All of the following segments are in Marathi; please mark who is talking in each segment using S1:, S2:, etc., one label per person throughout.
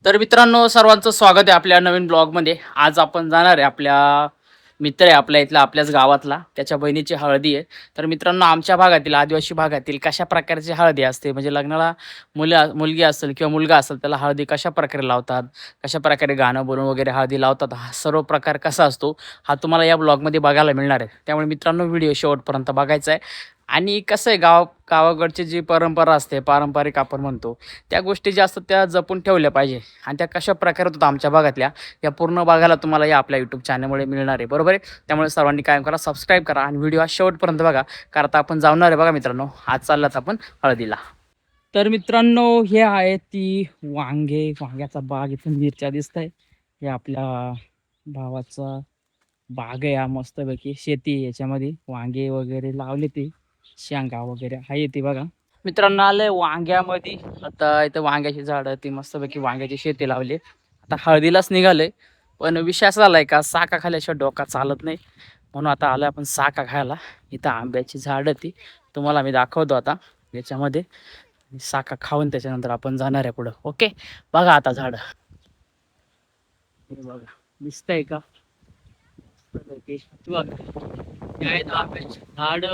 S1: तर मित्रांनो सर्वांचं स्वागत आहे आपल्या नवीन ब्लॉगमध्ये। आज आपण जाणार आहे आपल्या मित्र आहे आपल्या इथला आपल्याच गावातला त्याच्या बहिणीची हळदी आहे। तर मित्रांनो आमच्या भागातील आदिवासी भागातील कशा प्रकारची हळदी असते म्हणजे लग्नाला मुलगी असेल किंवा मुलगा असेल त्याला हळदी कशा प्रकारे लावतात, कशा प्रकारे गाणं बोलून वगैरे हळदी लावतात, हा सर्व प्रकार कसा असतो हा तुम्हाला या ब्लॉगमध्ये बघायला मिळणार आहे। त्यामुळे मित्रांनो व्हिडिओ शेवटपर्यंत बघायचा आहे। आणि कसं आहे गावाकडची जी परंपरा असते पारंपरिक आपण म्हणतो त्या गोष्टी ज्या असतात त्या जपून ठेवल्या पाहिजे आणि त्या कशा प्रकारे होतात आमच्या भागातल्या या पूर्ण बघायला तुम्हाला या आपल्या यूट्यूब चॅनलमुळे मिळणार आहे, बरोबर आहे। त्यामुळे सर्वांनी कायम करा, सबस्क्राईब करा आणि व्हिडिओ शेवटपर्यंत बघा, कारण आता आपण जाणार आहे बघा मित्रांनो, आज चाललात आपण हळदीला। तर मित्रांनो हे आहे ती वांग्याचा बाग, इथून मिरच्या दिसत आहे, हे आपल्या भावाचा बाग आहे, हा मस्तपैकी शेती आहे, याच्यामध्ये वांगे वगैरे लावले, ते शेंगा वगैरे आहे ती बघा मित्रांनो। आलंय वांग्यामध्ये, आता इथं वांग्याची झाडं, ती मस्तपैकी वांग्याची शेती लावली, आता हळदीलाच निघालंय। पण विषय असा झालाय का साका खाल्याशिवाय डोका चालत नाही, म्हणून आता आलोय आपण साका खायला। इथं आंब्याची झाडं ती तुम्हाला मी दाखवतो आता याच्यामध्ये, साका खाऊन त्याच्यानंतर आपण जाणार आहे पुढं। ओके बघा आता झाड बघा दिसतंय का, आंब्याची झाड।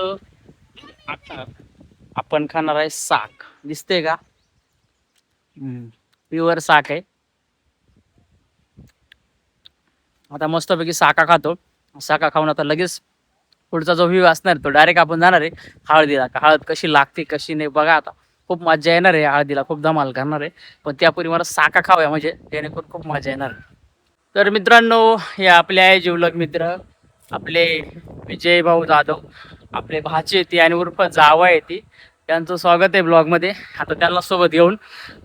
S1: आता आपण खाणार आहे साक, दिसते का, प्युअर साक आहे। आता मस्तपैकी साका खातो, साका खाऊन आता लगेच पुढचा जो व्ह्यू असणार तो डायरेक्ट आपण जाणार आहे हळदीला। हळद कशी लागते कशी नाही बघा, आता खूप मजा येणार आहे हळदीला, खूप धमाल करणार आहे। पण त्यापूर्वी मला साका खाऊया म्हणजे जेणेकरून खूप मजा येणार आहे। तर मित्रांनो हे आपले आहे जिवलग मित्र आपले विजय भाऊ जाधव, आपले भाचे ती आणि उर्फ जावा आहे ती, त्यांचं स्वागत आहे ब्लॉगमध्ये। आता त्यांना सोबत घेऊन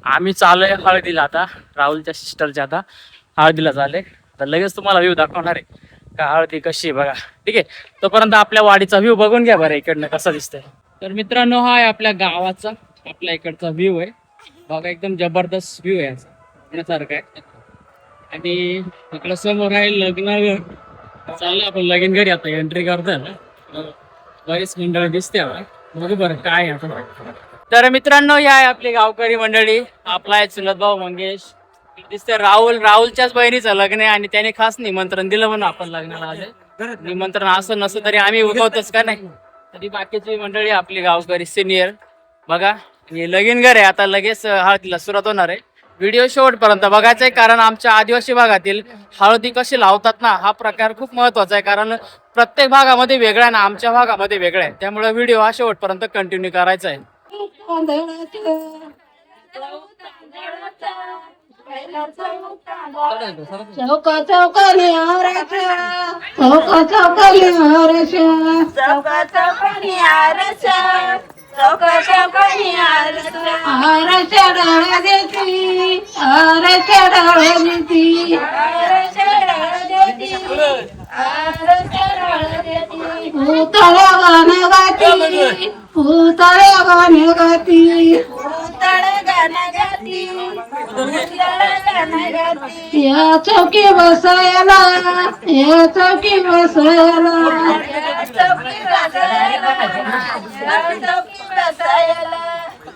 S1: आम्ही चाललोय हळदीला, आता राहुलच्या सिस्टरच्या आता हळदीला चालले। आता लगेच तुम्हाला व्ह्यू दाखवणार आहे का हळदी कशी बघा, ठीक आहे। तोपर्यंत आपल्या वाडीचा व्ह्यू बघून घ्या बरं इकडनं कसा दिसतंय। तर मित्रांनो हा आहे आपल्या गावाचा, आपल्या इकडचा व्ह्यू आहे बघा, एकदम जबरदस्त व्ह्यू आहे यासारखं आहे। आणि इकडं समोर आहे लग्न चाललं, आपण लगीन घरी आता एंट्री करतोय ना, बरीच मंडळी दिसते बघू बरं काय आपण। तर मित्रांनो या आहे आपली गावकरी मंडळी, आपला आहे चुलत भाऊ मंगेश, दिसते राहुलच्याच बहिणीचं लग्न आहे आणि त्याने खास निमंत्रण दिलं म्हणून आपण लग्नाला आले। निमंत्रण असं नसतं तरी आम्ही उगवतोच का नाही, तरी बाकीची मंडळी आपली गावकरी सिनियर बघा। हे लगीन घर आहे, आता लगेच हळदीला सुरुवात होणार आहे। व्हिडिओ शेवटपर्यंत बघायचा आहे, कारण आमच्या आदिवासी भागातील हळदी कशी लावतात ना हा प्रकार खूप महत्त्वाचा आहे, कारण प्रत्येक भागामध्ये वेगळा आहे ना, आमच्या भागामध्ये वेगळा आहे, त्यामुळे व्हिडिओ हा शेवटपर्यंत कंटिन्यू करायचा आहे।
S2: चौका चौकाने आरशा, चौका चौकाने आरशा, चौका चौकाने आरशा, चौका चौकाने आरशा, आरशा डाळ देती, आरशा डाळ देती, आरशा डाळ देती, आरशा डाळ देती, भूतळ्या गाणं गाती, भूतळ्या गाणं गाती, भूतळ्या गाणं गाती, या चौकी बसायला, या चौकी बसायला,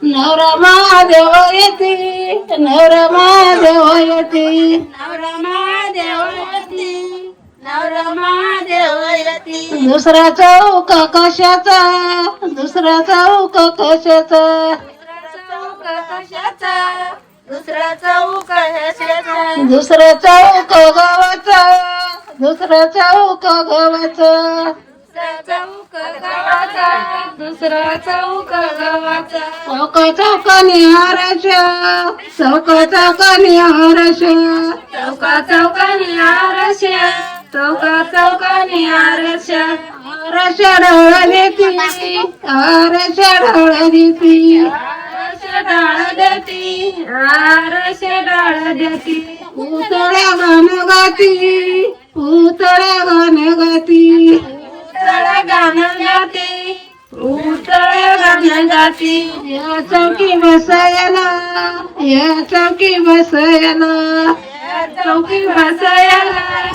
S2: नवरा महादेव येते, नवरा महादेव येते, नवरा महादेव येते, नवरा महादेव येते, दुसरा चौका कशाचा, दुसरा चौका कशाचा, कशाचा, दुसरा चौक कशाचा, दुसरा चौक गावाचा, दुसरा चौक गावाचा, चौक गावाचा, दुसरा चौक गावाचा, चौका चौकाने आरशा, चौका चौकाने आरशा, चौका चौकाने आरशा, चौका चौकाने आरशा, आरशा ढळ देती, आरशा ढळ देती, डाळ देती, आरशा डाळ देती, भूतळ्या गाणं गाती, भूतळ्या गाणं गाती, भूतळ्या गाणं गाती, भूतळ्या गाणं गाती, या चौकी बसायला, या चौकी बसायला, या चौकी बसायला,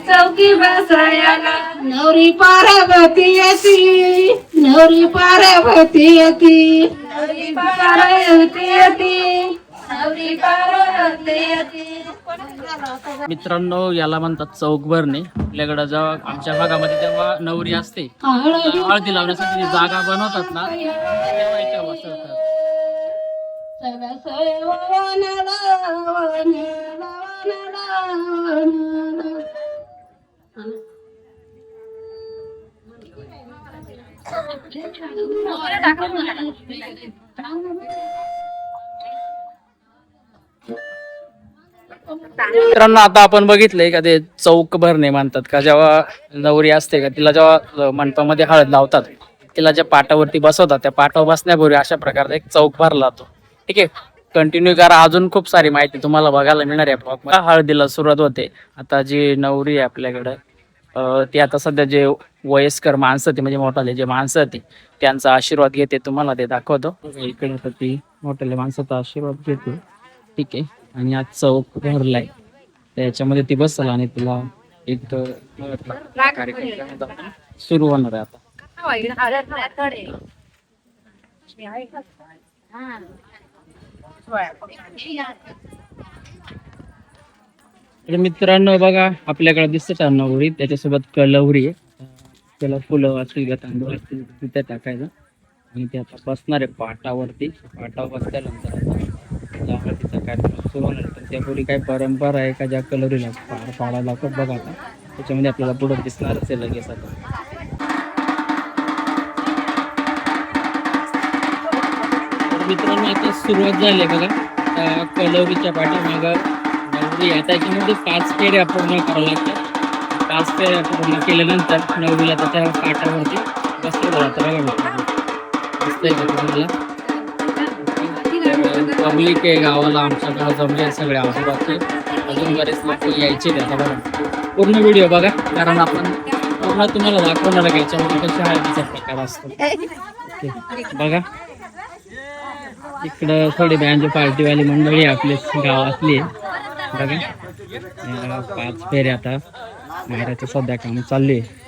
S2: चौकी बसायला, नवरी पार्वती येती, नवरी पार्वती येती, नवरी पार्वती येती, नवरी पावरते येते.
S1: मित्रांनो, याला म्हणतात चौक भरणे. आपल्याकडं जेव्हा आमच्या भागामध्ये जेव्हा नवरी असते तिला हळदी लावण्यासाठी जी जागा बनवतात ना, तेव्हा इथे बसवतात. मित्रांनो, आता आपण बघितलंय का ते चौक भरणे म्हणतात का, जेव्हा नवरी असते का तिला जेव्हा मंडपामध्ये हळद लावतात, तिला ज्या पाटावरती बसवतात त्या पाटावर बसण्यापूर्वी अशा प्रकारचा एक चौक भरला जातो. ठीक आहे, कंटिन्यू करा, अजून खूप सारी माहिती तुम्हाला बघायला मिळणार आहे. हळदीला सुरुवात होते. आता जी नवरी आहे आपल्याकडं, ती आता सध्या जे वयस्कर माणसं ती म्हणजे मोठाले जे माणसं ती त्यांचा आशीर्वाद घेते. तुम्हाला ते दाखवतो. इकडे आता ती मोठाले माणसाचा आशीर्वाद घेते. ठीक आहे, आणि आज चौक भरलाय त्याच्यामध्ये ती बसल आणि तिला एक कार्यक्रम सुरू होणार आहे आता. मित्रांनो बघा, आपल्याकडे दिसत नवरी, त्याच्यासोबत कलवरी आहे. त्याला फुलं असतील, तांदूळ असतील तिथे टाकायचं आणि ते आता बसणार आहे पाटावरती. पाटावर बसल्यानंतर आता तिचा कार्यक्रम सुरू होणार. तर त्यापूर्वी काही परंपरा आहे का ज्या कलवरीला पार पाडायला लागतात बघा, आता त्याच्यामध्ये आपल्याला पुढं दिसणारच आहे लगेच. आता मित्रांनो, आता सुरुवात झाली आहे बघा. आता कलवरीच्या पाठीमागं नवरी आहे. त्याच्यामध्ये 5 फेऱ्या पूर्ण करावं लागतात. 5 फेऱ्या पूर्ण केल्यानंतर नवरीला त्याच्या पाटावरती बसवलं जातं बघा. दिसतंय का तुम्हाला? पब्लिक आहे गावाला आमच्याकडे जमले सगळे आजूबाजूचे, अजून बरेच लोक यायचे त्याचा बघा. पूर्ण व्हिडिओ बघा, कारण आपण पूर्ण तुम्हाला दाखवणार आहे याच्यामध्ये कशा हळदीचा प्रकार असतो. बघा, इकडं थोडी बँजो पार्टीवाली मंडळी आपली गावातली बघा. 5 फेऱ्या आता माहेराचं सध्या काम चालू आहे.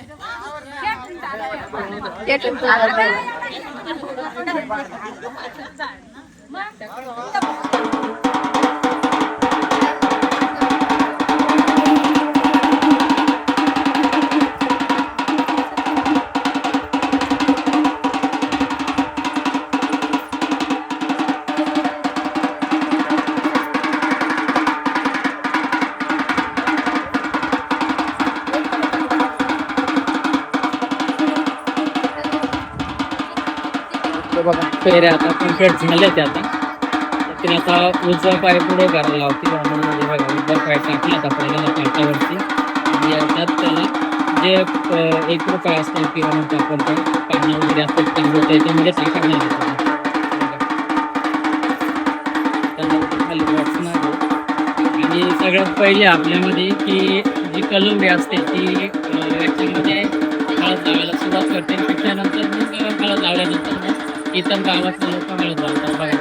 S1: बघा, फेऱ्या आता कम्प्लीट झाल्या. त्या आता तिने आता उजवा पाय पुढे करायला लावते. म्हणजे बघा, उजवा पाय टाकला आता पहिल्यांदा पाटावरती आणि याच्यात त्याला जे 1 रुपया असतो किंवा म्हणतो आपण ते पानं वगैरे असतात तांदूळ त्याच्यामध्ये टाकायला लागतं. खाली वाचणार आणि सगळ्यात पहिले आपल्यामध्ये की जी कलवरी असते ती याच्यामध्ये हळद लावायला सुरुवात करते. त्याच्यानंतर मग हळद लावल्यानंतर मग इतर गावातले लोक हळद लावतात बघा.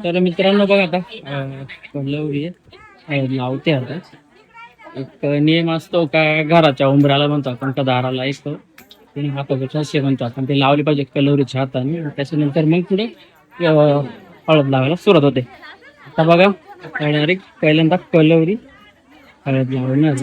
S1: तर मित्रांनो बघा आता कलवरी लावते आता. एक नियम असतो का घराच्या उंबराला म्हणतो आपण का दाराला एक हाताचे ठसे म्हणतो आपण, ते लावले पाहिजे कलवरीच्या हाताने. त्याच्यानंतर मग पुढे हळद लावायला सुरुवात होते. आता बघा डायरेक्ट पहिल्यांदा कलवरी हळद लावणार.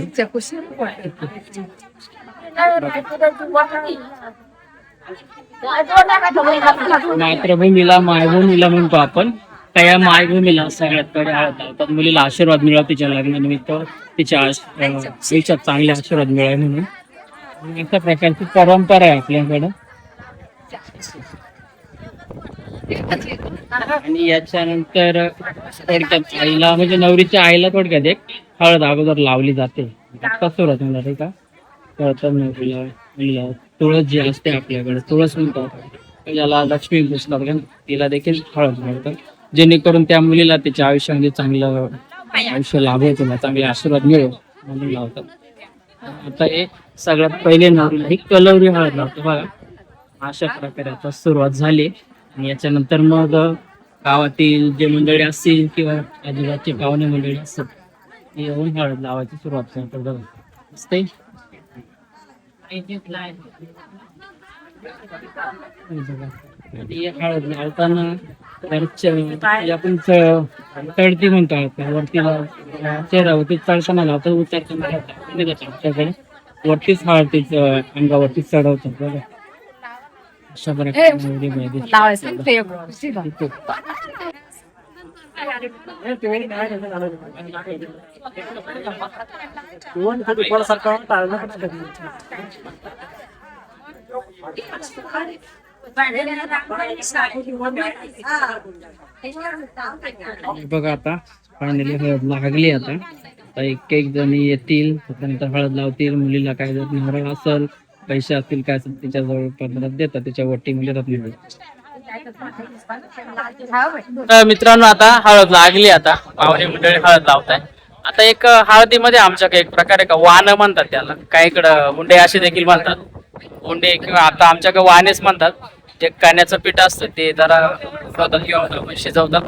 S1: मातृभूमीला मायभूमीला म्हणतो आपण. त्या मायभूमीला सगळ्यात पहिले हळद लावतात. मुलीला आशीर्वाद मिळावा तिच्या लग्नानिमित्त, तिच्या आयुष्यात चांगले आशीर्वाद मिळावे म्हणून. अशा प्रकारची परंपरा आहे आपल्याकडं. आणि याच्यानंतर थोडक्यात आईला म्हणजे नवरीच्या आईला थोडक्यात एक हळद अगोदर लावली जाते. आता सुरुवात होणार आहे का कळतं नवरीला. तुळस जी असते आपल्याकडे, तुळस म्हणतात ज्याला लक्ष्मी पुजतात का, तिला देखील हळद घालतात, जेणेकरून त्या मुलीला तिच्या आयुष्यामध्ये चांगलं आयुष्य लाभेल, तिला चांगले आशीर्वाद मिळेल म्हणून लावतात. आता हे सगळ्यात पहिले नवरीला ही कलवरी हळद लावतो बघा. अशा प्रकारे आता सुरुवात झाली. आणि याच्यानंतर मग गावातील जे मंडळी असतील किंवा आजूबाजूचे पाहुणे मंडळी असतात ते येऊन हळद लावायची सुरुवात करतात बघा. असते हळद लावताना आपण चढती म्हणतो वरती चेहऱ्यावरती चढताना लावतो, उतरताना आमच्याकडे वरतीच हळदीच अंगावरतीच चढवतात बघा. अशा प्रकारे बघा आता फायनली हळद लागली. आता एक एक जणी येतील, त्यानंतर हळद लावतील. मुलीला काय जर नवरा असेल, पैसे असतील काय असेल तिच्याजवळ पद्धत देतात, तिच्या वटीमध्ये देतात. मित्रांनो आता हळद लागली. आता पाहुणे मंडळी हळद लावताय. आता एक हळदीमध्ये आमच्याकडे एक प्रकारे का वाण म्हणतात त्याला, काही इकडं उंडे असे देखील म्हणतात. उंडे किंवा आता आमच्याकडे वाणेच म्हणतात. जे काण्याचं पीठ असतं ते जरा किंवा शिजवतात,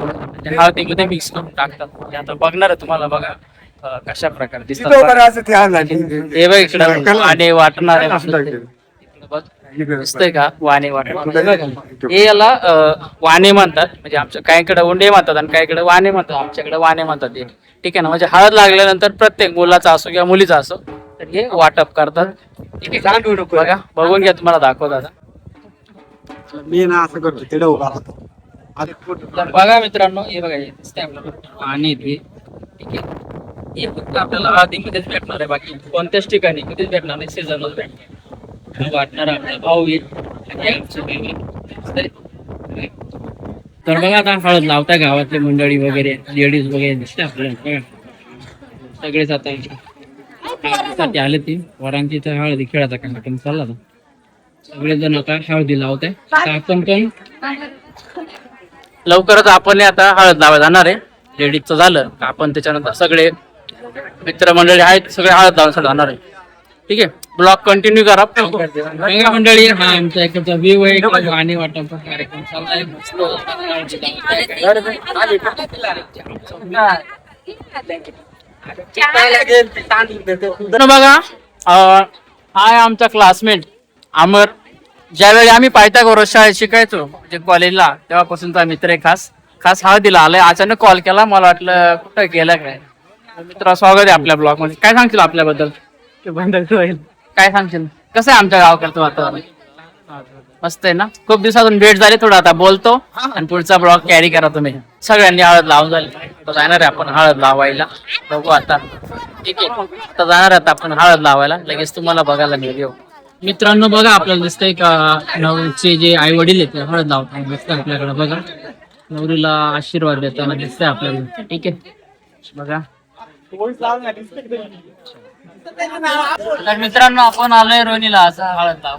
S1: हळदीमध्ये मिक्स करून टाकतात. आता बघणार आहे तुम्हाला बघा कशा प्रकारे दिसतात. हे बघ इकडं वाणे वाटणार दिसतंय का, वाणे वाटणार. हे याला वाणे म्हणतात. म्हणजे आमच्या काहीकडे उंडे म्हणतात आणि काहीकडे वाणे म्हणतात. आमच्याकडे वाणे म्हणतात. ठीक आहे ना. म्हणजे हळद लागल्यानंतर प्रत्येक मुलाचा असो किंवा मुलीचा असो तर हे वाटप करतात. ठीक आहे बघा, बघून घ्या, तुम्हाला दाखवत आता.
S3: मी ना असं करतो ते
S1: बघा मित्रांनो, हे बघा दिसतंय आपल्याला वाणे ते. ठीक आहे, हे फक्त आपल्याला हळदीमध्येच भेटणार आहे, बाकी कोणत्याच ठिकाणी कधीच भेटणार नाही. सीझनच भेटणार. वाटणार आपला भाऊ येईल. तर बघा आता हळद लावता गावातले मंडळी वगैरे, लेडीज वगैरे दिसते आपल्याला. सगळेच आता आले ती वरांची तर हळदी खेळायचा कार्यक्रम चालला होता. सगळेजण आता हळदी लावत आहे. आपण पण लवकरच आपण आता हळद लावायला जाणार आहे. लेडीजचं झालं आपण त्याच्यानंतर सगळे मित्रमंडळी आहेत सगळे हळद लावून जाणार आहे. ठीक आहे, ब्लॉग कंटिन्यू करा मंडळी. हा आमचा इकडचा व्ह्यू आहे आणि वाटप कार्यक्रम चाललाय. बघा हाय आमचा क्लासमेट अमर. ज्यावेळी आम्ही पायथागोरस शाळेत शिकायचो म्हणजे कॉलेजला, तेव्हापासूनचा मित्र आहे. खास हळदीला आलाय. अचानक कॉल केला, मला वाटलं कुठं गेला काय. मित्र स्वागत आहे आपल्या ब्लॉग मध्ये. काय सांगशील आपल्याबद्दल? काय सांगशील, कसं आहे आमच्या गावाकडचं वातावरण? मस्त आहे ना. खूप दिवसातून भेट झाली, थोडं आता बोलतो आणि पुढचा ब्लॉग कॅरी करा तुम्ही. सगळ्यांनी हळद लावून झाली, तर जाणार आहे आपण हळद लावायला. बघू आता. ठीक आहे, आता जाणार आहे आपण हळद लावायला. लगेच तुम्हाला बघायला मिळेल. मित्रांनो बघा, आपल्याला दिसतंय का नवरीचे जे आई वडील आहेत ते हळद लावतात. दिसतंय आपल्याकडे बघा, नवरीला आशीर्वाद देताना दिसतंय आपल्याला. ठीक आहे बघा. तर मित्रांनो आपण आलोय रोनीला असं हळद लाव.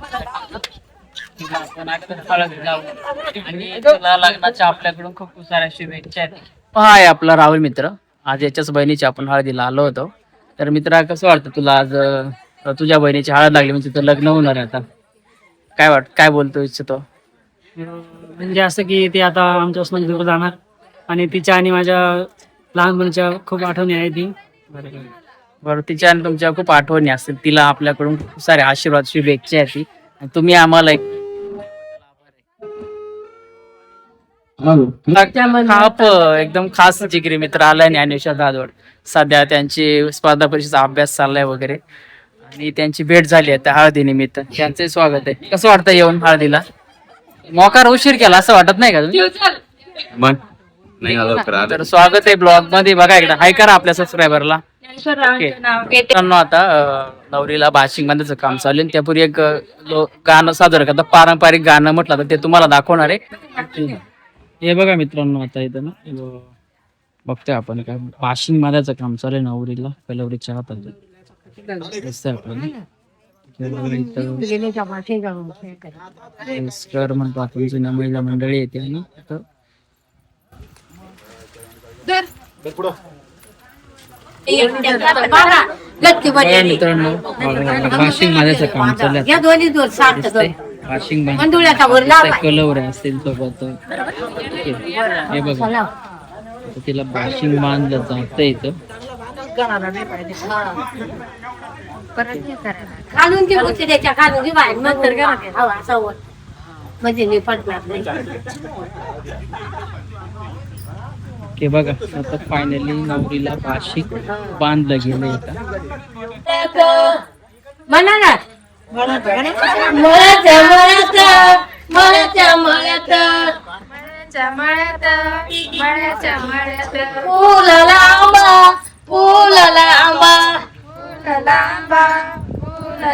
S1: आपण हळद लावू आणि तुला लग्नाच्या आपल्याकडून खूप साऱ्या शुभेच्छा आहेत. हाय आपला राहुल मित्र. आज याच्याच बहिणीची आपण हळदीला आलो होतो. तर मित्रा कसं वाटतं तुला आज तुझ्या बहिणीची हळद लागली म्हणजे तुझं लग्न होणार आहे आता? काय बोलतो इच्छितो?
S4: म्हणजे असं की ते आता आमच्यापासून दूर जाणार आणि तिच्या आणि माझ्या लहानपणीच्या खूप आठवणी आहे ती.
S1: बरं, तिच्या आणि तुमच्या खूप आठवणी असतील. तिला आपल्याकडून खूप सारे आशीर्वाद शुभेच्छा आहेत ती. आणि तुम्ही आम्हाला खाप एकदम खास जिगरी मित्र आलाय ज्ञानेश्वर दादवड. सध्या त्यांची स्पर्धा परीक्षेचा अभ्यास चाललाय वगैरे आणि त्यांची भेट झाली आहे त्या हळदीनिमित्त. त्यांचे स्वागत आहे. कसं वाटतं येऊन हळदीला? मोकार उशीर केला असं वाटत नाही का तुम्ही?
S3: मग नाही आलं लवकर आलं.
S1: तर स्वागत आहे ब्लॉग मध्ये. बघा एकदा हाय करा आपल्या सबस्क्रायबरला. मित्रांनो आता नवरीला बाशिंग बांधायचं काम चालू आहे. त्यापूर्वी एक गाणं सादर करतात. पारंपरिक गाणं म्हटलं तर ते तुम्हाला दाखवणार आहे. हे बघा मित्रांनो आता इथं ना बघतोय आपण काय बाशिंग बांधायचं काम चालू आहे नवरीला. कलवरीच्या हातात दिसतंय आपल्याला. स्कर म्हणतो आपण, जुन्या महिला मंडळी येते आणि इथं मित्रांनो बाशिंग बांधायचं काम चालू आहे. बाशिंग कलवरे असतील सोबत. हे बघा आता तिला बाशिंग बांधलं जात इथं.
S2: घालून ती होती त्याच्या घालून ती बाहेर नंतर हवा सवय म्हणजे मी पडणार नाही.
S1: हे बघा आता फायनली नवरीला बाशिंग बांधलं गेलं इथं.
S2: म्हणा ना मळत मळत मळत मळत फुल लांबा फुल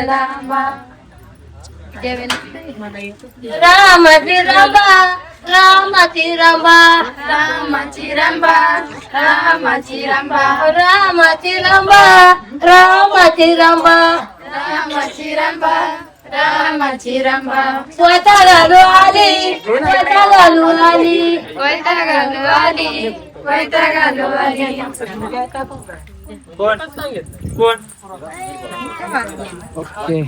S2: लांबा रामाची रंबा रामाची रंबा रामाची रंबा रामाची रंबा रामाची रंबा रामाची रंबा रामाची रंबा रामाची रंबा स्वतः घालू आली स्वतः घालू आली स्वतः घालू आली स्वतः घालू आली.
S1: ओके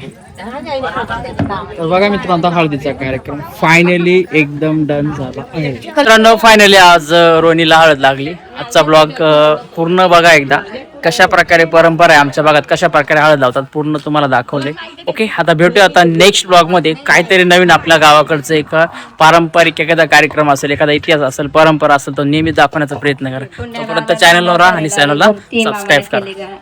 S1: तर बघा मित्रांनो हळदीचा कार्यक्रम फायनली एकदम डन झाला आहे. मित्रांनो फायनली आज रोनीला हळद लागली. आजचा ब्लॉग पूर्ण बघा एकदा. कशा प्रकारे परंपरा आहे आमच्या भागात, कशा प्रकारे हळद लावतात पूर्ण तुम्हाला दाखवले. ओके आता भेटूया आता नेक्स्ट ब्लॉग मध्ये. काहीतरी नवीन आपल्या गावाकडचं एक पारंपरिक एखादा कार्यक्रम असेल, एखादा इतिहास असेल, परंपरा असेल तो नेहमी दाखवण्याचा प्रयत्न करा. तोपर्यंत चॅनलवर राहा आणि चॅनलला सबस्क्राईब करा.